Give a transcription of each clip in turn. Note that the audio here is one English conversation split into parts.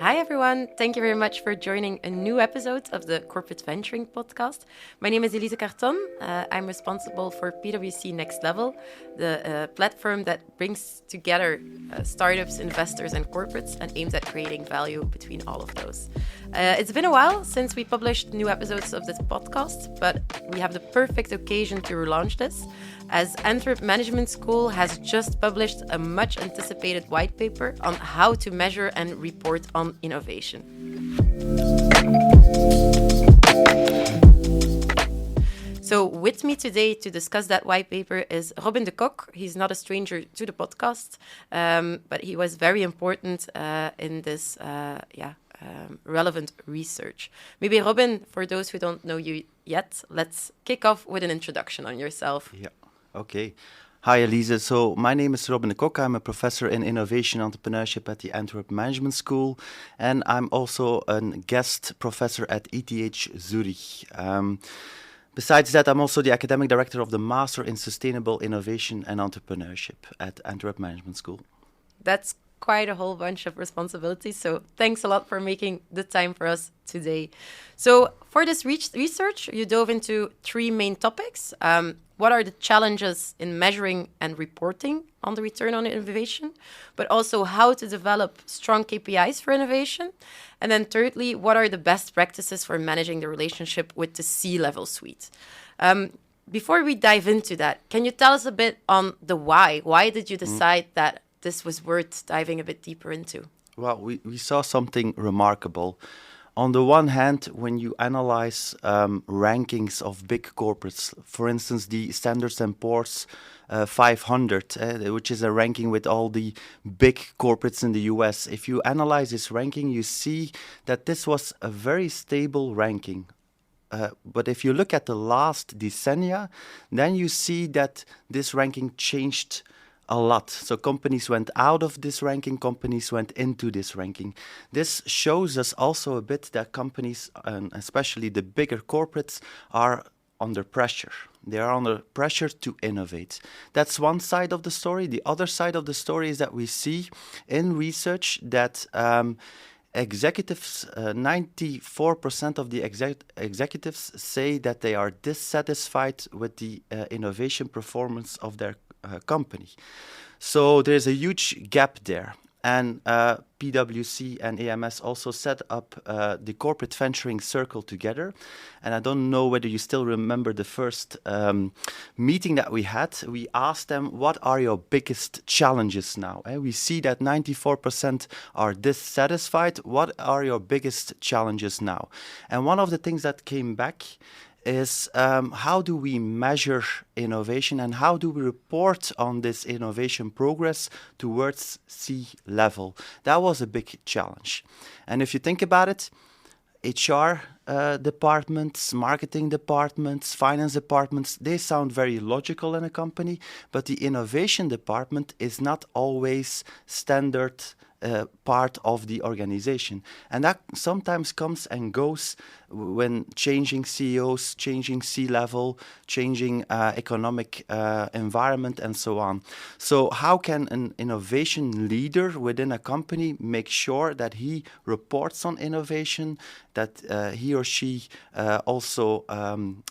Hi, everyone. Thank you very much for joining a new episode of the Corporate Venturing podcast. My name is Elise Carton. I'm responsible for PwC Next Level, the platform that brings together startups, investors, and corporates and aims at creating value between all of those. It's been a while since we published new episodes of this podcast, but we have the perfect occasion to relaunch this, as Antwerp Management School has just published a much anticipated white paper on how to measure and report on innovation. So with me today to discuss that white paper is Robin de Kok. He's not a stranger to the podcast, but he was very important in this relevant research. Maybe Robin, for those who don't know you yet, let's kick off with an introduction on yourself. Yeah, okay. Hi, Elise. So my name is Robin de Kok. I'm a professor in innovation entrepreneurship at the Antwerp Management School, and I'm also a guest professor at ETH Zurich. Besides that, I'm also the academic director of the Master in Sustainable Innovation and Entrepreneurship at Antwerp Management School. That's quite a whole bunch of responsibilities. So thanks a lot for making the time for us today. So for this research, you dove into three main topics. What are the challenges in measuring and reporting on the return on innovation, but also how to develop strong KPIs for innovation? And then thirdly, what are the best practices for managing the relationship with the C-level suite? Before we dive into that, can you tell us a bit on the why? Why did you decide that this was worth diving a bit deeper into? Well, we saw something remarkable. On the one hand, when you analyze rankings of big corporates, for instance, the Standard & Poor's 500, which is a ranking with all the big corporates in the US, if you analyze this ranking, you see that this was a very stable ranking. But if you look at the last decennia, then you see that this ranking changed a lot. So companies went out of this ranking, companies went into this ranking. This shows us also a bit that companies, and especially the bigger corporates, are under pressure. They are under pressure to innovate. That's one side of the story. The other side of the story is that we see in research that executives, 94% of the executives say that they are dissatisfied with the innovation performance of their company. So there's a huge gap there. And PwC and AMS also set up the corporate venturing circle together. And I don't know whether you still remember the first meeting that we had. We asked them, what are your biggest challenges now? We see that 94% are dissatisfied. What are your biggest challenges now? And one of the things that came back is how do we measure innovation and how do we report on this innovation progress towards C-level? That was a big challenge. And if you think about it, HR departments, marketing departments, finance departments, they sound very logical in a company, but the innovation department is not always standard part of the organization. And that sometimes comes and goes when changing CEOs, changing C-level, changing economic environment, and so on. So how can an innovation leader within a company make sure that he reports on innovation, that he or she also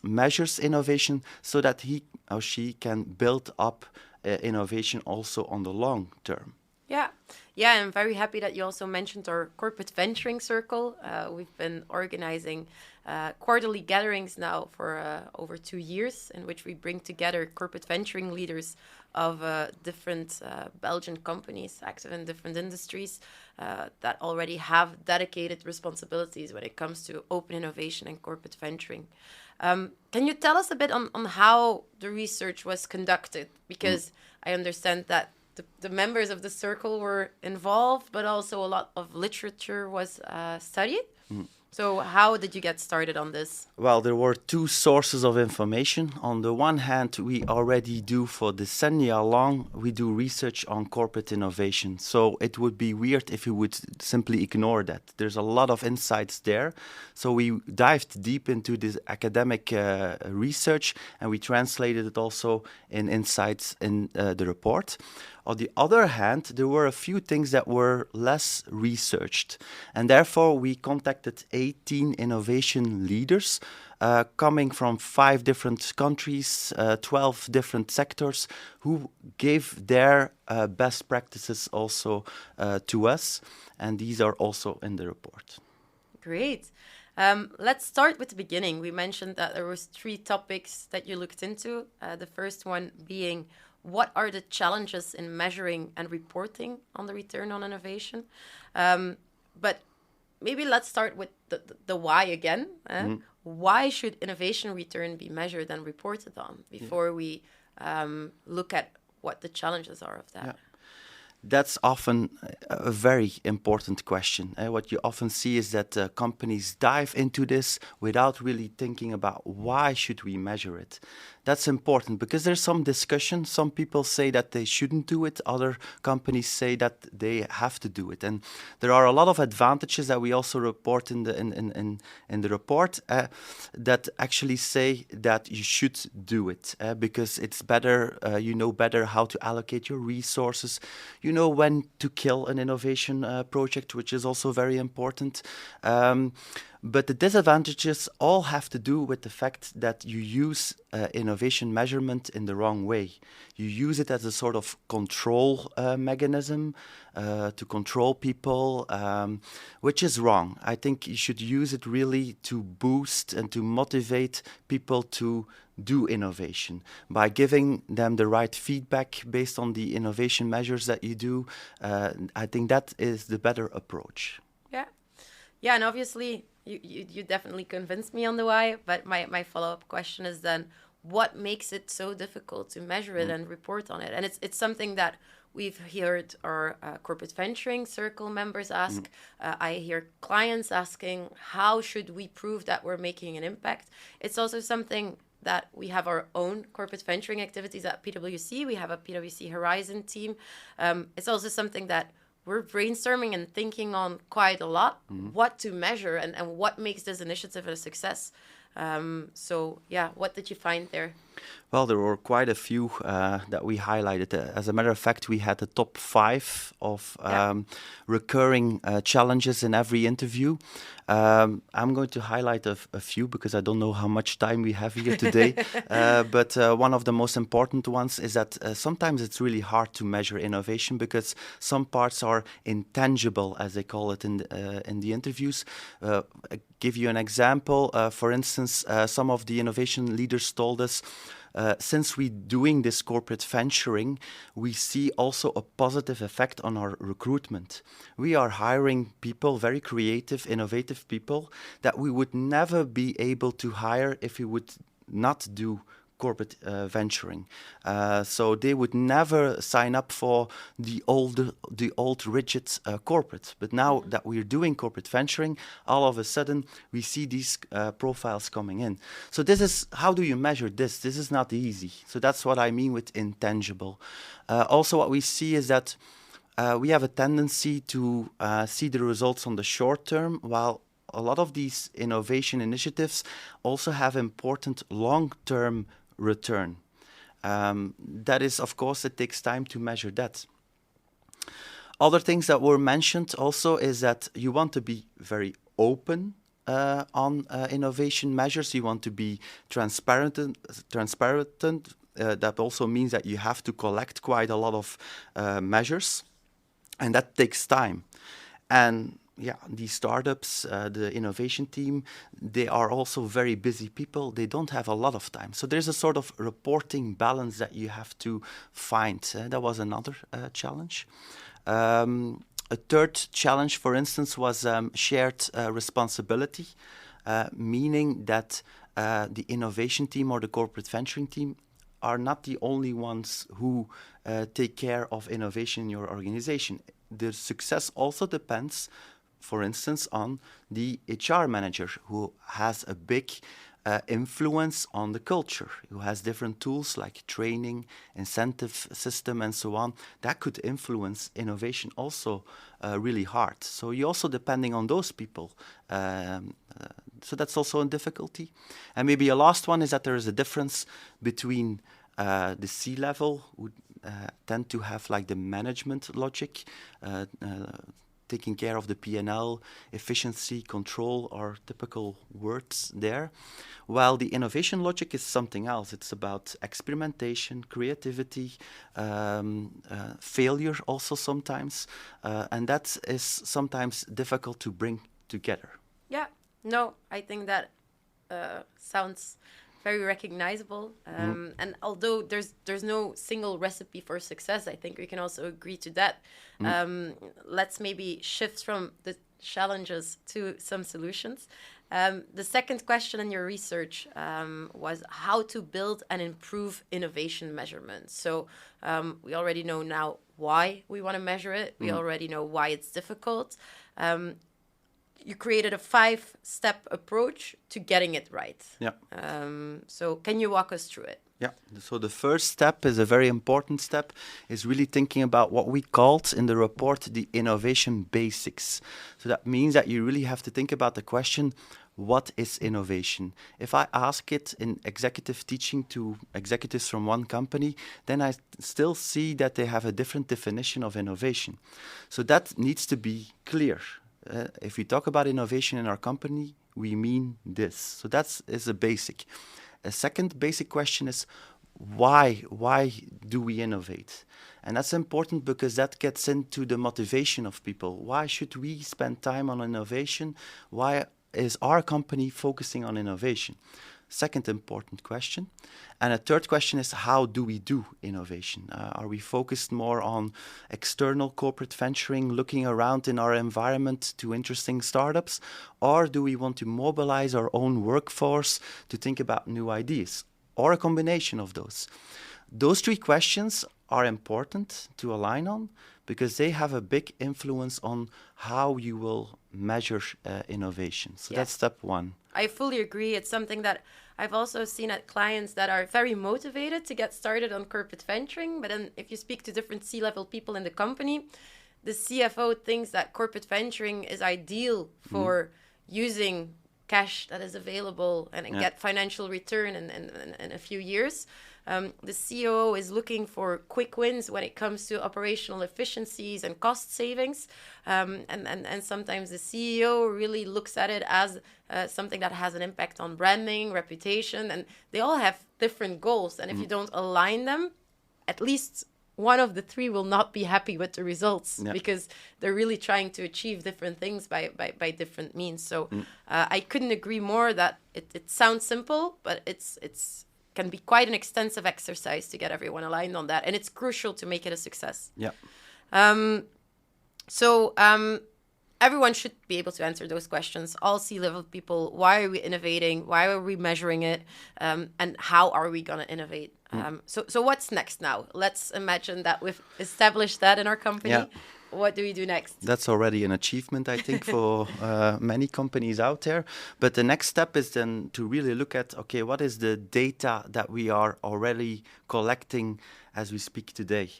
measures innovation so that he or she can build up innovation also on the long term? Yeah, I'm very happy that you also mentioned our corporate venturing circle. We've been organizing quarterly gatherings now for over 2 years, in which we bring together corporate venturing leaders of different Belgian companies active in different industries that already have dedicated responsibilities when it comes to open innovation and corporate venturing. Can you tell us a bit on how the research was conducted? Because I understand that the members of the circle were involved, but also a lot of literature was studied. So how did you get started on this? Well, there were two sources of information. On the one hand, we already do for decennia long, we do research on corporate innovation. So it would be weird if we would simply ignore that. There's a lot of insights there. So we dived deep into this academic research and we translated it also in insights in the report. On the other hand, there were a few things that were less researched. And therefore, we contacted 18 innovation leaders coming from 5 different countries, 12 different sectors, who gave their best practices also to us. And these are also in the report. Great. Let's start with the beginning. We mentioned that there was 3 topics that you looked into. The first one being, what are the challenges in measuring and reporting on the return on innovation? But maybe let's start with the why again. Why should innovation return be measured and reported on before we look at what the challenges are of that? Yeah. That's often a very important question. What you often see is that companies dive into this without really thinking about why should we measure it. That's important because there's some discussion. Some people say that they shouldn't do it. Other companies say that they have to do it. And there are a lot of advantages that we also report in the report that actually say that you should do it because it's better. You know better how to allocate your resources. You know when to kill an innovation project, which is also very important. But the disadvantages all have to do with the fact that you use innovation measurement in the wrong way. You use it as a sort of control mechanism to control people, which is wrong. I think you should use it really to boost and to motivate people to do innovation by giving them the right feedback based on the innovation measures that you do. I think that is the better approach. Yeah, and obviously you definitely convinced me on the why, but my follow-up question is then, what makes it so difficult to measure it and report on it? And it's something that we've heard our corporate venturing circle members ask. I hear clients asking, how should we prove that we're making an impact? It's also something that we have our own corporate venturing activities at PwC. We have a PwC Horizon team. It's also something that we're brainstorming and thinking on quite a lot, what to measure and what makes this initiative a success. So, yeah, what did you find there? Well, there were quite a few that we highlighted. As a matter of fact, we had the top 5 of recurring challenges in every interview. I'm going to highlight a few because I don't know how much time we have here today. But one of the most important ones is that sometimes it's really hard to measure innovation because some parts are intangible, as they call it in the interviews. I'll give you an example. For instance, some of the innovation leaders told us, since we're doing this corporate venturing, we see also a positive effect on our recruitment. We are hiring people, very creative, innovative people, that we would never be able to hire if we would not do corporate venturing. So they would never sign up for the old rigid corporate. But now that we're doing corporate venturing, all of a sudden we see these profiles coming in. So this is, how do you measure this? This is not easy. So that's what I mean with intangible. Also what we see is that we have a tendency to see the results on the short term, while a lot of these innovation initiatives also have important long-term return. That is, of course, it takes time to measure that. Other things that were mentioned also is that you want to be very open on innovation measures. You want to be transparent. That also means that you have to collect quite a lot of measures, and that takes time. And yeah, these startups, the innovation team, they are also very busy people. They don't have a lot of time. So there's a sort of reporting balance that you have to find. That was another challenge. A third challenge, for instance, was shared responsibility, meaning that the innovation team or the corporate venturing team are not the only ones who take care of innovation in your organization. The success also depends, for instance, on the HR manager, who has a big influence on the culture, who has different tools like training, incentive system, and so on. That could influence innovation also really hard. So you're also depending on those people. So that's also a difficulty. And maybe a last one is that there is a difference between the C-level, tend to have like the management logic, taking care of the P&L, efficiency, control are typical words there. While the innovation logic is something else. It's about experimentation, creativity, failure also sometimes. And that is sometimes difficult to bring together. Yeah, no, I think that sounds very recognizable. And although there's no single recipe for success, I think we can also agree to that. Let's maybe shift from the challenges to some solutions. The second question in your research was how to build and improve innovation measurement. So we already know now why we want to measure it. We already know why it's difficult. You created a 5-step approach to getting it right. Yeah. So can you walk us through it? Yeah. So the first step is a very important step, is really thinking about what we called in the report the innovation basics. So that means that you really have to think about the question, what is innovation? If I ask it in executive teaching to executives from one company, then I still see that they have a different definition of innovation. So that needs to be clear. If we talk about innovation in our company, we mean this. So that is a basic. A second basic question is why? Why do we innovate? And that's important because that gets into the motivation of people. Why should we spend time on innovation? Why is our company focusing on innovation? Second important question. And a third question is, how do we do innovation? Are we focused more on external corporate venturing, looking around in our environment to interesting startups? Or do we want to mobilize our own workforce to think about new ideas? Or a combination of those? Those three questions are important to align on because they have a big influence on how you will measure innovation. So that's step one. I fully agree. It's something that I've also seen at clients that are very motivated to get started on corporate venturing. But then if you speak to different C-level people in the company, the CFO thinks that corporate venturing is ideal for using cash that is available and get financial return in a few years. The COO is looking for quick wins when it comes to operational efficiencies and cost savings. And sometimes the CEO really looks at it as something that has an impact on branding, reputation, and they all have different goals. And if you don't align them, at least one of the three will not be happy with the results because they're really trying to achieve different things by different means. So I couldn't agree more that it sounds simple, but it's can be quite an extensive exercise to get everyone aligned on that. And it's crucial to make it a success. Yeah. So everyone should be able to answer those questions. All C-level people, why are we innovating? Why are we measuring it? And how are we going to innovate? So what's next now? Let's imagine that we've established that in our company. Yeah. What do we do next? That's already an achievement, I think, for many companies out there. But the next step is then to really look at, okay, what is the data that we are already collecting as we speak today?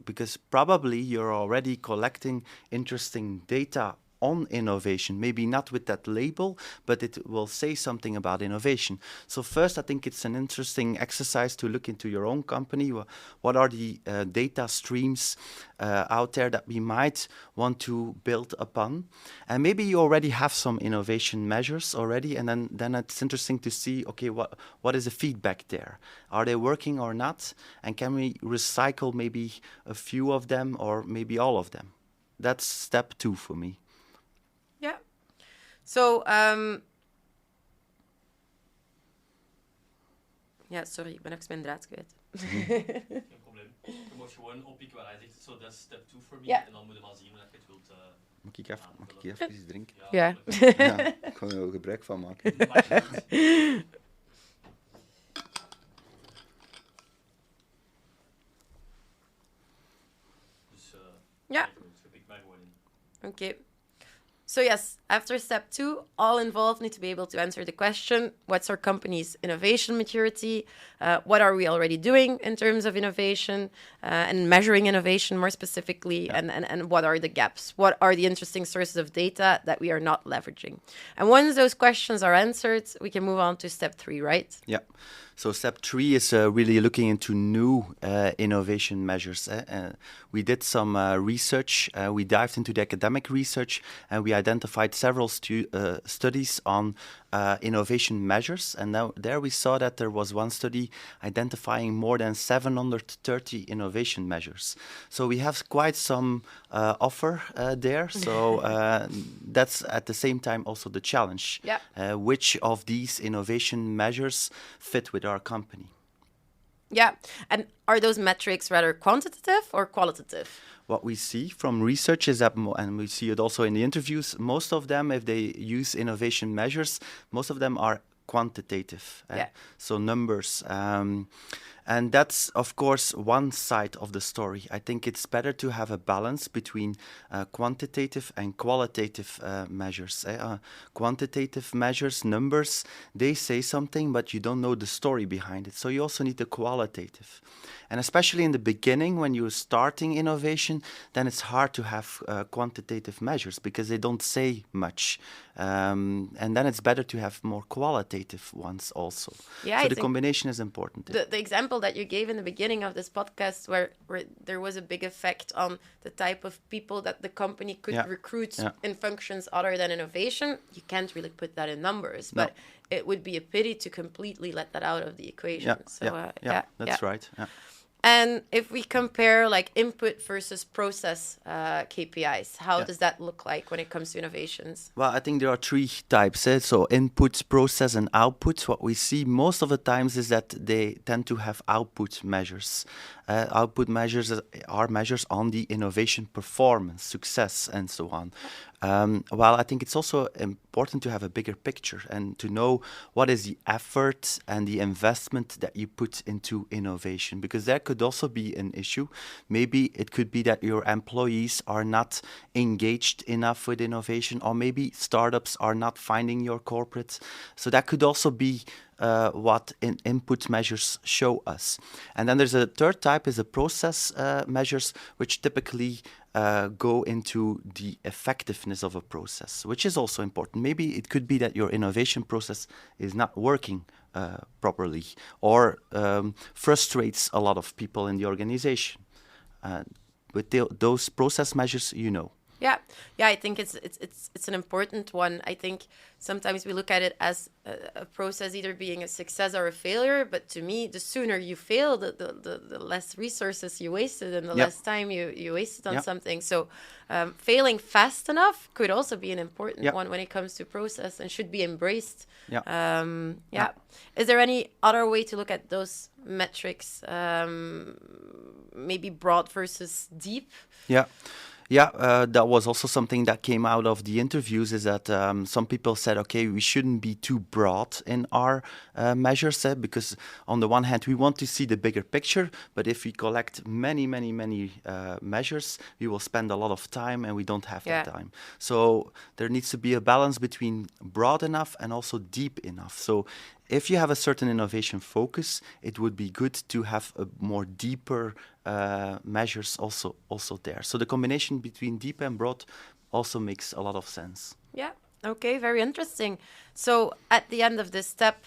Because probably you're already collecting interesting data on innovation, maybe not with that label, but it will say something about innovation. So first, I think it's an interesting exercise to look into your own company. What are the data streams out there that we might want to build upon? And maybe you already have some innovation measures already, and then it's interesting to see, okay, what is the feedback there? Are they working or not? And can we recycle maybe a few of them or maybe all of them? That's step 2 for me. Yeah. So, ja, sorry, ik ben even mijn draad kwijt. Geen probleem. Je moet gewoon oppikken waar hij zegt, so that's step 2 for me. En dan moet je maar zien hoe je het wilt Mag ik even iets drinken? Ja. Ja, ik kan er wel gebruik van maken. Dus ja. schep ik mij gewoon in. Okay. So yes, after step 2, all involved need to be able to answer the question, what's our company's innovation maturity? What are we already doing in terms of innovation and measuring innovation more specifically? Yeah. And what are the gaps? What are the interesting sources of data that we are not leveraging? And once those questions are answered, we can move on to step 3, right? Yeah. So step 3 is really looking into new innovation measures. We did some research. We dived into the academic research, and we identified several studies on innovation measures. And now there we saw that there was one study identifying more than 730 innovation measures. So we have quite some offer there. So that's at the same time also the challenge. Yeah. Which of these innovation measures fit with our company? Yeah. And are those metrics rather quantitative or qualitative? What we see from research is that, and we see it also in the interviews, most of them, if they use innovation measures, most of them are quantitative. So numbers. And that's, of course, one side of the story. I think it's better to have a balance between quantitative and qualitative measures. Quantitative measures, numbers, they say something, but you don't know the story behind it. So you also need the qualitative. And especially in the beginning, when you're starting innovation, then it's hard to have quantitative measures because they don't say much. And then it's better to have more qualitative ones also. Yeah, so the combination is important. The example that you gave in the beginning of this podcast where there was a big effect on the type of people that the company could recruit in functions other than innovation, you can't really put that in numbers. But it would be a pity to completely let that out of the equation. That's right. Yeah. And if we compare like input versus process KPIs, how does that look like when it comes to innovations? Well, I think there are 3 types. So input, process, and output. What we see most of the times is that they tend to have output measures. Output measures are measures on the innovation performance, success, and so on. Well, I think it's also important to have a bigger picture and to know what is the effort and the investment that you put into innovation, because there could also be an issue. Maybe it could be that your employees are not engaged enough with innovation, or maybe startups are not finding your corporate. So that could also be what input measures show us. And then there's a third type, is the process measures, which typically go into the effectiveness of a process, which is also important. Maybe it could be that your innovation process is not working properly, or frustrates a lot of people in the organization. With those process measures, Yeah, I think it's an important one. I think sometimes we look at it as a process either being a success or a failure. But to me, the sooner you fail, the less resources you wasted and the less time you wasted on something. So failing fast enough could also be an important one when it comes to process and should be embraced. Is there any other way to look at those metrics? Maybe broad versus deep? That was also something that came out of the interviews, is that some people said, okay, we shouldn't be too broad in our measures, because on the one hand, we want to see the bigger picture, but if we collect many measures, we will spend a lot of time and we don't have that time. So there needs to be a balance between broad enough and also deep enough. So if you have a certain innovation focus, it would be good to have a more deeper measures also there. So the combination between deep and broad also makes a lot of sense. Yeah. Okay. Very interesting. So at the end of this step,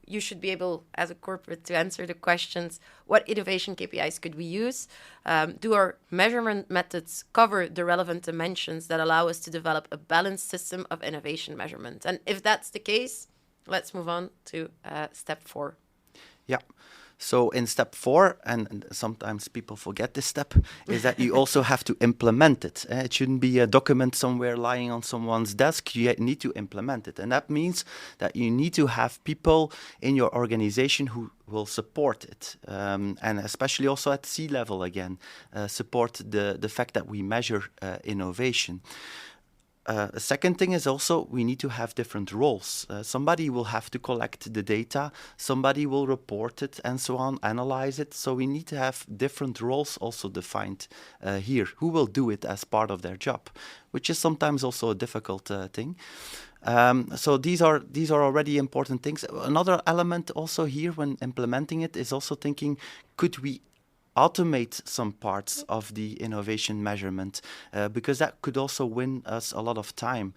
you should be able, as a corporate, to answer the questions: what innovation KPIs could we use? Do our measurement methods cover the relevant dimensions that allow us to develop a balanced system of innovation measurement? And if that's the case, let's move on to step 4. Yeah. So in step 4, and sometimes people forget this step, is that you also have to implement it. It shouldn't be a document somewhere lying on someone's desk. You need to implement it. And that means that you need to have people in your organization who will support it. And especially also at C-level again, support the fact that we measure innovation. A second thing is also we need to have different roles. Somebody will have to collect the data, somebody will report it, and so on, analyze it. So we need to have different roles also defined here. Who will do it as part of their job, which is sometimes also a difficult thing. So these are already important things. Another element also here when implementing it is also thinking, could we automate some parts of the innovation measurement, because that could also win us a lot of time.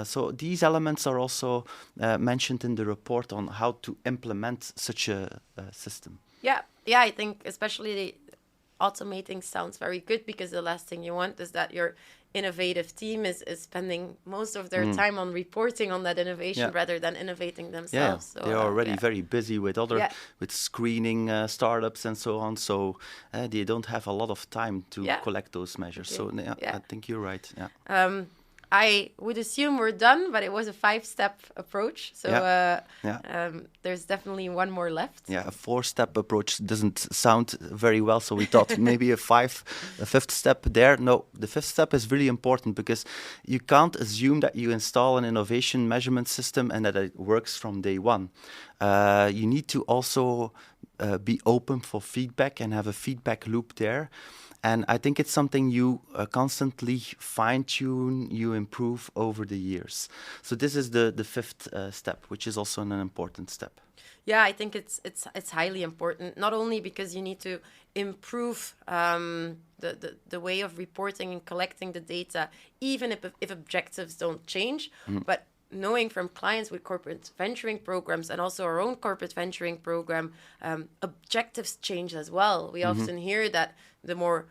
So these elements are also mentioned in the report on how to implement such a system. Yeah, I think especially automating sounds very good, because the last thing you want is that your innovative team is spending most of their time on reporting on that innovation rather than innovating themselves. So, they're already very busy with with screening startups and so on. So they don't have a lot of time to collect those measures. Okay. So I think you're right. Yeah. I would assume we're done, but it was a 5-step approach. So there's definitely one more left. Yeah, a 4-step approach doesn't sound very well. So we thought maybe a 5th step there. No, the 5th step is really important, because you can't assume that you install an innovation measurement system and that it works from day one. You need to also be open for feedback and have a feedback loop there. And I think it's something you constantly fine-tune, you improve over the years. So this is the 5th step, which is also an important step. Yeah, I think it's highly important, not only because you need to improve the way of reporting and collecting the data, even if objectives don't change, but knowing from clients with corporate venturing programs and also our own corporate venturing program, objectives change as well. We often hear that the more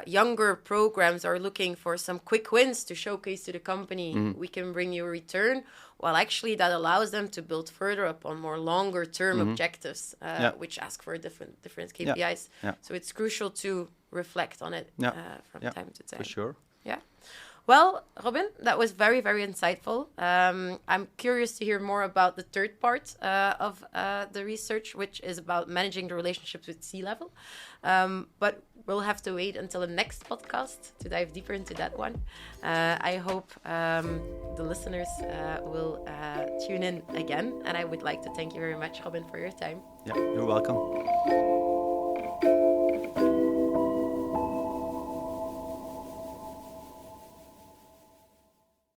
younger programs are looking for some quick wins to showcase to the company, we can bring you a return. Well, actually, that allows them to build further up on more longer-term objectives, which ask for different KPIs. So it's crucial to reflect on it from time to time. For sure. Yeah. Well, Robin, that was very, very insightful. I'm curious to hear more about the 3rd part of the research, which is about managing the relationships with C-level. But we'll have to wait until the next podcast to dive deeper into that one. I hope the listeners will tune in again. And I would like to thank you very much, Robin, for your time. Yeah, you're welcome.